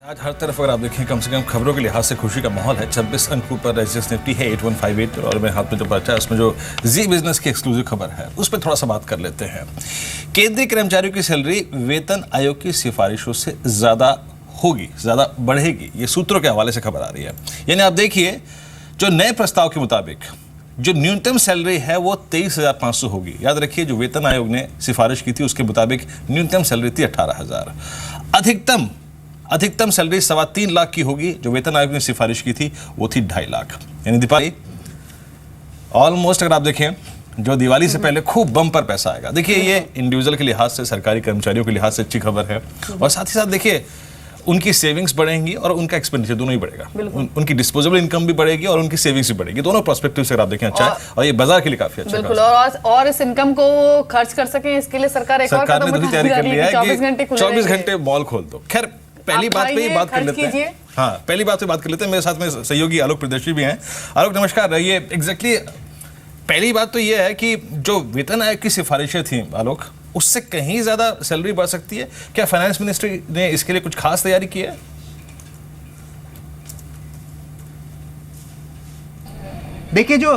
आज हर तरफ अगर आप देखें कम से कम खबरों के लिहाज से खुशी का माहौल है। 26 अंकों पर एसएस निफ्टी है 8158 पर, और मेरे हाथ में जो पर्चा है उसमें जो जी बिजनेस की एक्सक्लूसिव खबर है उस पर थोड़ा सा बात कर लेते हैं। केंद्रीय कर्मचारियों की सैलरी वेतन आयोग की सिफारिशों से ज़्यादा होगी, ज़्यादा बढ़ेगी, ये सूत्रों के हवाले से खबर आ रही है। यानी आप देखिए, जो नए प्रस्ताव के मुताबिक जो न्यूनतम सैलरी है वो 23,500 होगी। याद रखिए, जो वेतन आयोग ने सिफारिश की थी उसके मुताबिक न्यूनतम सैलरी थी 18,000। अधिकतम सैलरी 3.25 लाख की होगी। जो वेतन आयोग ने सिफारिश की थी वो थी 2.5 लाख। यानी दीपाली ऑलमोस्ट अगर आप देखें, जो दिवाली से पहले खूब बम्पर पैसा आएगा। देखिए, ये इंडिविजुअल के लिहाज से, सरकारी कर्मचारियों के लिहाज से अच्छी खबर है, और साथ ही साथ देखिए उनकी सेविंग्स बढ़ेंगी और उनका एक्सपेंडिचर दोनों ही बढ़ेगा। उनकी डिस्पोजेबल इनकम भी बढ़ेगी और उनकी सेविंग्स भी बढ़ेगी। दोनों पर्सपेक्टिव से अगर आप देखें अच्छा है, और ये बाजार के लिए काफी अच्छा है। और इस इनकम को खर्च कर सकें, इसके लिए सरकार एक और कदम उठा तैयारी कर लिया है कि 24 घंटे घंटे मॉल खोल दो। खैर, पहली बात पे बात कर लेते हैं। हाँ, पहली बात पे बात कर लेते हैं। मेरे साथ में सहयोगी आलोक प्रियदर्शी भी हैं। आलोक नमस्कार। ये एग्जैक्टली पहली बात तो ये है कि जो वेतन आयोग की सिफारिशें थी आलोक, उससे कहीं ज्यादा सैलरी बढ़ सकती है क्या? फाइनेंस मिनिस्ट्री ने इसके लिए कुछ खास तैयारी की है? देखिए, जो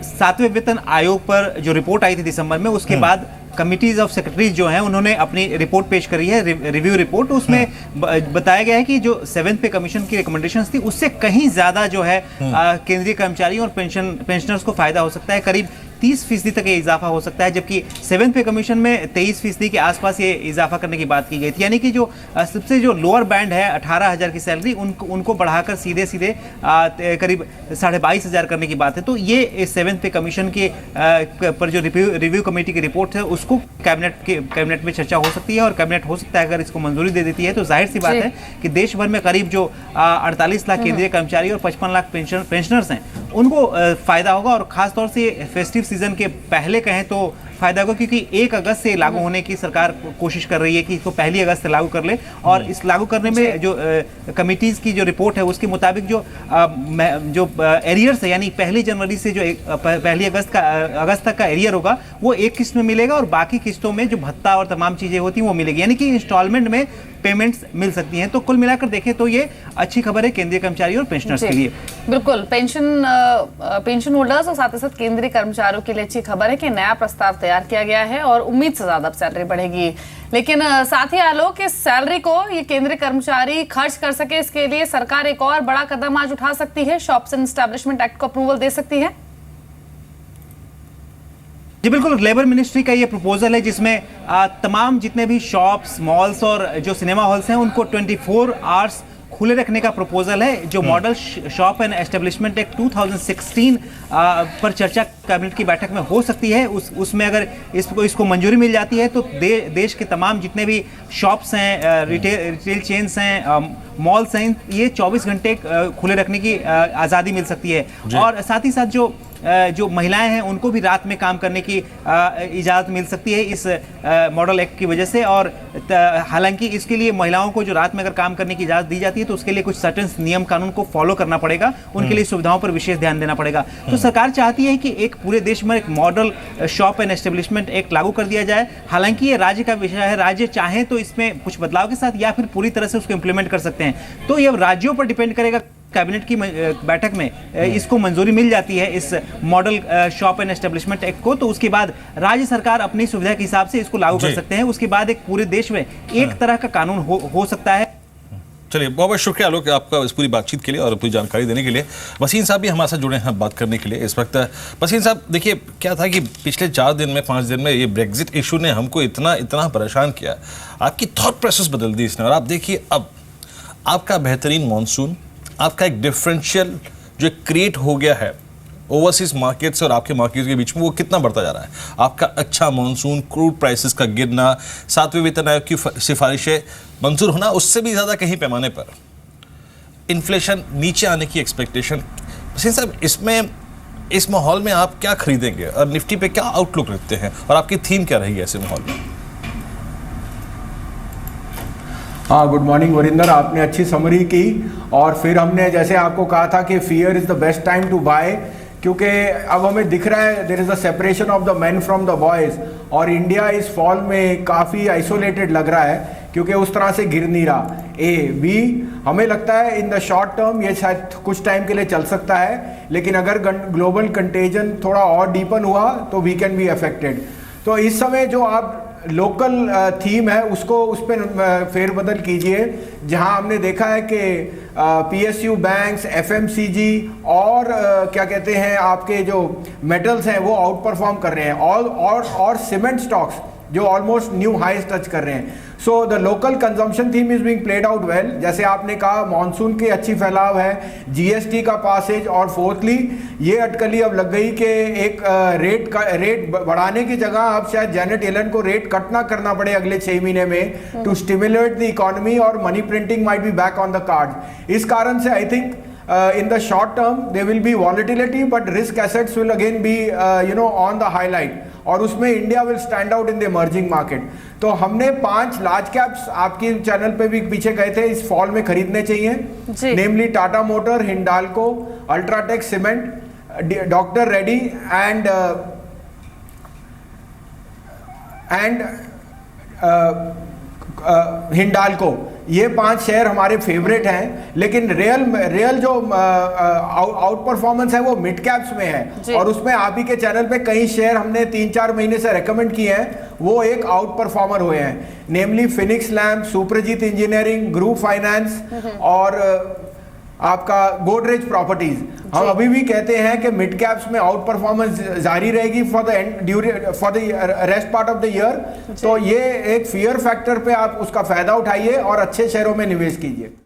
7वें वेतन आयोग पर जो रिपोर्ट आई थी दिसंबर में, उसके बाद कमिटीज ऑफ सेक्रेटरीज जो हैं उन्होंने अपनी रिपोर्ट पेश करी है, रिव्यू रिपोर्ट। उसमें बताया गया है कि जो 7वें पे कमीशन की रिकमेंडेशंस थी उससे कहीं ज्यादा जो है केंद्रीय कर्मचारियों और पेंशनर्स को फायदा हो सकता है। करीब 30% तक ये इजाफा हो सकता है, जबकि 7वें पे कमीशन में 23% के आसपास ये इजाफा करने की बात की गई थी। यानी कि जो सबसे जो लोअर बैंड है 18,000 की सैलरी, उनको बढ़ाकर सीधे करीब 22,500 करने की बात है। तो ये 7वें पे कमीशन के पर जो रिव्यू कमेटी की रिपोर्ट है उसको कैबिनेट में चर्चा हो सकती है, और कैबिनेट हो सकता है अगर इसको मंजूरी दे देती है तो जाहिर सी बात है कि देश भर में करीब जो 48 लाख केंद्रीय कर्मचारी और 55 लाख पेंशनर्स हैं उनको फायदा होगा। और खासतौर से फेस्टिव सीजन के पहले कहें तो फायदा होगा, क्योंकि 1 अगस्त से लागू होने की सरकार कोशिश कर रही है कि इसको 1 अगस्त से लागू कर ले। और इस लागू करने में जो कमिटीज की जो रिपोर्ट है उसके मुताबिक जो एरियर्स है, यानी 1 जनवरी से जो 1 अगस्त तक का एरियर होगा वो एक किस्त में मिलेगा, और बाकी किस्तों में जो भत्ता और तमाम चीजें होती हैं वो मिलेगी। यानी कि इंस्टॉलमेंट में पेमेंट्स मिल सकती हैं। तो कुल मिलाकर देखें तो ये अच्छी खबर है केंद्रीय कर्मचारी और पेंशनर्स के लिए। बिल्कुल, पेंशन होल्डर्स और साथ ही साथ केंद्रीय कर्मचारियों के लिए अच्छी खबर है कि नया प्रस्ताव तैयार किया गया है और उम्मीद से ज्यादा सैलरी बढ़ेगी। लेकिन साथ ही आलोक, इस सैलरी को ये केंद्रीय कर्मचारी खर्च कर सके, इसके लिए सरकार एक और बड़ा कदम आज उठा सकती है, शॉप्स एंड एस्टैब्लिशमेंट एक्ट को अप्रूवल दे सकती है। जी बिल्कुल, लेबर मिनिस्ट्री का ये प्रपोजल है जिसमें तमाम जितने भी शॉप्स, मॉल्स और जो सिनेमा हॉल्स हैं उनको 24 आवर्स खुले रखने का प्रपोजल है। जो model shop and establishment act 2016 पर चर्चा कैबिनेट की बैठक में हो सकती है, उसमें अगर इसको मंजूरी मिल जाती है तो देश के तमाम जितने भी शॉप्स हैं, रिटेल चेन्स हैं, मॉल्स हैं, ये 24 घंटे खुले रखने की आज़ादी मिल सकती है। और साथ ही साथ जो महिलाएं हैं उनको भी रात में काम करने की इजाज़त मिल सकती है इस मॉडल एक्ट की वजह से। और हालांकि इसके लिए महिलाओं को जो रात में अगर काम करने की इजाज़त दी जाती है तो उसके लिए कुछ सर्टेन नियम कानून को फॉलो करना पड़ेगा, उनके लिए सुविधाओं पर विशेष ध्यान देना पड़ेगा। तो सरकार चाहती है कि एक पूरे देश में एक model shop and establishment act लागू कर दिया जाए। हालांकि ये राज्य का विषय है, राज्य चाहें तो इसमें कुछ बदलाव के साथ या फिर पूरी तरह से उसको इम्प्लीमेंट कर सकते हैं। तो ये राज्यों पर डिपेंड करेगा। कैबिनेट की बैठक में इसको मंजूरी मिल जाती है इस model shop and establishment act को, तो उसके बाद राज्य सरकार अपनी सुविधा के हिसाब से इसको लागू कर सकते हैं। उसके बाद एक पूरे देश में एक तरह का कानून हो सकता है। चलिए, बहुत बहुत शुक्रिया आलोक आपका इस पूरी बातचीत के लिए और पूरी जानकारी देने के लिए। वसीम साहब भी हमारे साथ जुड़े हैं बात करने के लिए इस वक्त। वसीम साहब, देखिए क्या था कि पिछले 4 दिन में 5 दिन में ये ब्रेग्जिट इशू ने हमको इतना परेशान किया, आपकी थॉट प्रोसेस बदल दी इसने। और आप देखिए, अब आपका बेहतरीन मॉनसून, आपका एक डिफरेंशियल जो क्रिएट हो गया है ओवरसीज मार्केट्स और आपके मार्केट्स के बीच में, वो कितना बढ़ता जा रहा है। आपका अच्छा मॉनसून, क्रूड प्राइसेस का गिरना, 7वें वेतन आयोग की सिफारिशें मंजूर होना, उससे भी ज़्यादा कहीं पैमाने पर इन्फ्लेशन नीचे आने की एक्सपेक्टेशन। वसीम साहब, इस माहौल में आप क्या खरीदेंगे और निफ्टी पे क्या आउटलुक रखते हैं और आपकी थीम क्या रहेगी ऐसे माहौल में? हाँ, गुड मॉर्निंग वरिंदर, आपने अच्छी समरी की। और फिर हमने जैसे आपको कहा था कि fear is the best time to buy, क्योंकि अब हमें दिख रहा है there is a separation of the man from the boys, और इंडिया इस फॉल में काफ़ी आइसोलेटेड लग रहा है क्योंकि उस तरह से गिर नहीं रहा। A, B, हमें लगता है इन द शॉर्ट टर्म ये शायद कुछ टाइम के लिए चल सकता है, लेकिन अगर ग्लोबल कंटेजन थोड़ा और डीपन हुआ तो वी कैन बी अफेक्टेड। तो इस समय जो आप लोकल थीम है उसको उस पर फेरबदल कीजिए, जहां हमने देखा है कि पीएसयू बैंक्स, एफएमसीजी और क्या कहते हैं आपके जो मेटल्स हैं वो आउट परफॉर्म कर रहे हैं, और सीमेंट स्टॉक्स जो ऑलमोस्ट न्यू हाइज टच कर रहे हैं। So the local consumption theme is being played out well. जैसे आपने कहा मॉनसून की अच्छी फैलाव है, जीएसटी का पासेज, और फोर्थली ये अटकली अब लग गई कि एक रेट बढ़ाने की जगह अब शायद जेनेट येलन को रेट कट ना करना पड़े अगले 6 महीने में टू स्टिमुलेट द इकोनॉमी, और money printing might be back on the card. इस कारण से I think in the short term there will be volatility, but risk assets will again be on the highlight, और उसमें India will stand out in the emerging market. तो हमने 5 large caps आपके channel पे भी पीछे गए थे इस फॉल में खरीदने चाहिए, namely Tata motor, Hindalco, UltraTech cement, doctor Reddy and Hindalco. ये 5 शेयर हमारे फेवरेट हैं, लेकिन रियल जो आउट परफॉर्मेंस है वो मिड कैप्स में है, और उसमें आप ही के चैनल पे कई शेयर हमने 3-4 महीने से रेकमेंड किए हैं, वो एक आउट परफॉर्मर हुए हैं, namely Phoenix lamp, Suprajit engineering, group finance और आपका गोदरेज प्रॉपर्टीज। हम अभी भी कहते हैं कि मिड कैप्स में आउट परफॉर्मेंस जारी रहेगी for the rest part of the year. तो ये एक फियर फैक्टर पे आप उसका फायदा उठाइए और अच्छे शेयरों में निवेश कीजिए।